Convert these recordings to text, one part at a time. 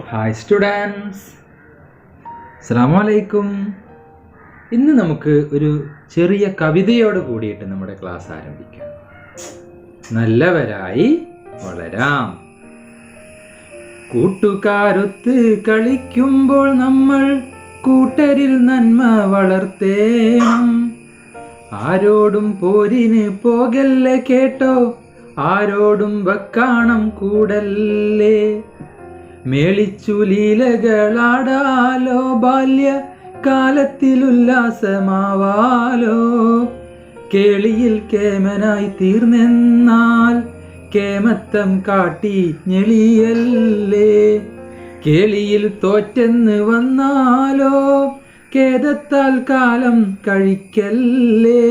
Hi students, അസ്സലാമു അലൈക്കും. ഇന്ന് നമുക്ക് ഒരു ചെറിയ കവിതയോട് കൂടിയിട്ട് നമ്മുടെ ക്ലാസ് ആരംഭിക്കാം. നല്ലവരായി വളരാം. കൂട്ടുകാരൊത്ത് കളിക്കുമ്പോൾ നമ്മൾ കൂട്ടരിൽ നന്മ വളർത്തേണം. ആരോടും പോരിന് പോകല്ലേ കേട്ടോ, ആരോടും വക്കാണം കൂടല്ലേ. മേളിച്ചു ലീലകളാടാലോ, ബാല്യ കാലത്തിലുല്ലാസമാവാലോ. കേളിയിൽ കേമനായി തീർന്നെന്നാൽ കേമത്തം കാട്ടി ഞെളിയല്ലേ. കേളിയിൽ തോറ്റെന്ന് വന്നാലോ ഖേദത്താൽ കാലം കഴിക്കല്ലേ.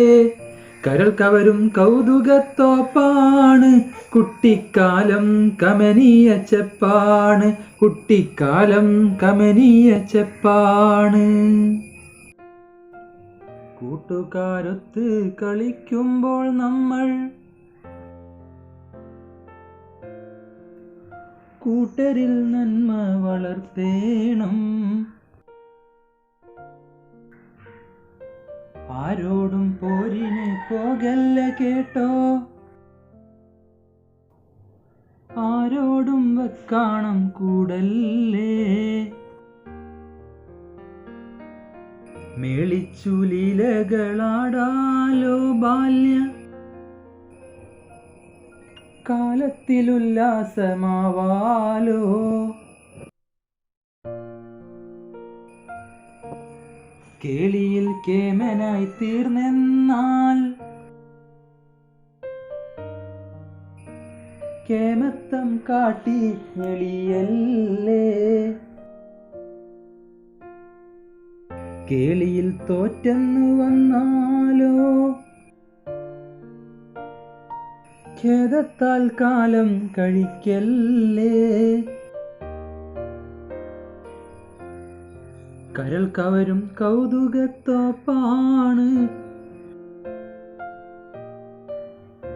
കരൾ കവരും കൗതുകത്തോപ്പാണ് കുട്ടിക്കാലം, കമനീയ ചെപ്പാണ്. കുട്ടിക്കാലം കമനീയ ചെപ്പാണ്. കൂട്ടുകാരൊത്ത് കളിക്കുമ്പോൾ നമ്മൾ കൂട്ടരിൽ നന്മ വളർത്തേണം. ആരോടും പോരിന് പോകല്ല കേട്ടോ, ആരോടും വക്കാണം കൂടല്ലേ. മേളിച്ചു ലീലകളാടാലോ, ബാല്യ കാലത്തിലുല്ലാസമാവാലോ. കേളിയിൽ കേമനായി തീർന്നെന്നാൽ കേമത്തം കാട്ടി ഞെളിയല്ലേ. കേളിയിൽ തോറ്റെന്നു വന്നാലോ ഖേദത്താൽ കാലം കഴിക്കല്ലേ. കരൾ കവരും കൗതുകത്തോപ്പാണ്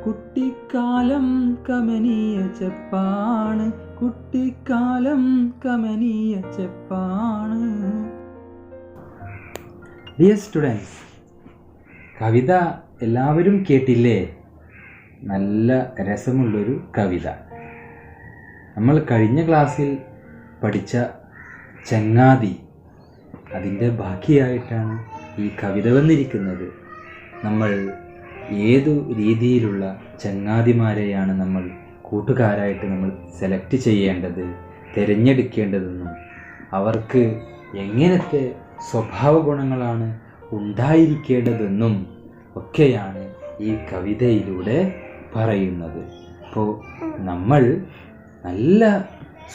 കുട്ടിക്കാലം, കമനീയ ചെപ്പാണ്. കുട്ടിക്കാലം കമനീയ ചെപ്പാണ്. ഡിയർ സ്റ്റുഡൻസ്, കവിത എല്ലാവരും കേട്ടില്ലേ? നല്ല രസമുള്ളൊരു കവിത. നമ്മൾ കഴിഞ്ഞ ക്ലാസ്സിൽ പഠിച്ച ചങ്ങാതി, അതിൻ്റെ ബാക്കിയായിട്ടാണ് ഈ കവിത വന്നിരിക്കുന്നത്. നമ്മൾ ഏതു രീതിയിലുള്ള ചങ്ങാതിമാരെയാണ് നമ്മൾ കൂട്ടുകാരായിട്ട് നമ്മൾ സെലക്ട് ചെയ്യേണ്ടത്, തിരഞ്ഞെടുക്കേണ്ടതെന്നും അവർക്ക് എങ്ങനത്തെ സ്വഭാവ ഗുണങ്ങളാണ് ഉണ്ടായിരിക്കേണ്ടതെന്നും ഒക്കെയാണ് ഈ കവിതയിലൂടെ പറയുന്നത്. അപ്പോൾ നമ്മൾ നല്ല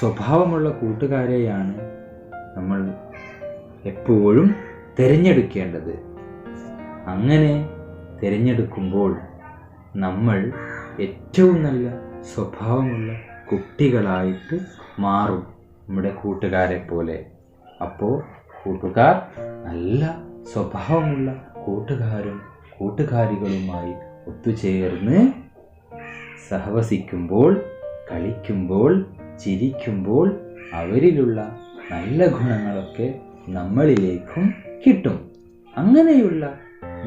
സ്വഭാവമുള്ള കൂട്ടുകാരെയാണ് നമ്മൾ എപ്പോഴും തിരഞ്ഞെടുക്കേണ്ടത്. അങ്ങനെ തിരഞ്ഞെടുക്കുമ്പോൾ നമ്മൾ ഏറ്റവും നല്ല സ്വഭാവമുള്ള കുട്ടികളായിട്ട് മാറും, നമ്മുടെ കൂട്ടുകാരെ പോലെ. അപ്പോൾ കൂട്ടുകാർ നല്ല സ്വഭാവമുള്ള കൂട്ടുകാരും കൂട്ടുകാരികളുമായി ഒത്തുചേർന്ന് സഹവസിക്കുമ്പോൾ, കളിക്കുമ്പോൾ, ചിരിക്കുമ്പോൾ അവരിലുള്ള നല്ല ഗുണങ്ങളൊക്കെ നമ്മളിലേക്കും കിട്ടും. അങ്ങനെയുള്ള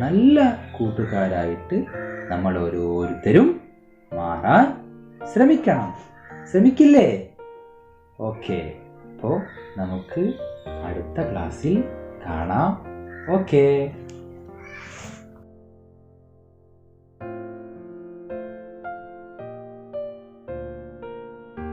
നല്ല കൂട്ടുകാരായിട്ട് നമ്മൾ ഓരോരുത്തരും മാറാൻ ശ്രമിക്കണം. ശ്രമിക്കില്ലേ? ഓക്കെ, അപ്പോൾ നമുക്ക് അടുത്ത ക്ലാസ്സിൽ കാണാം. ഓക്കെ.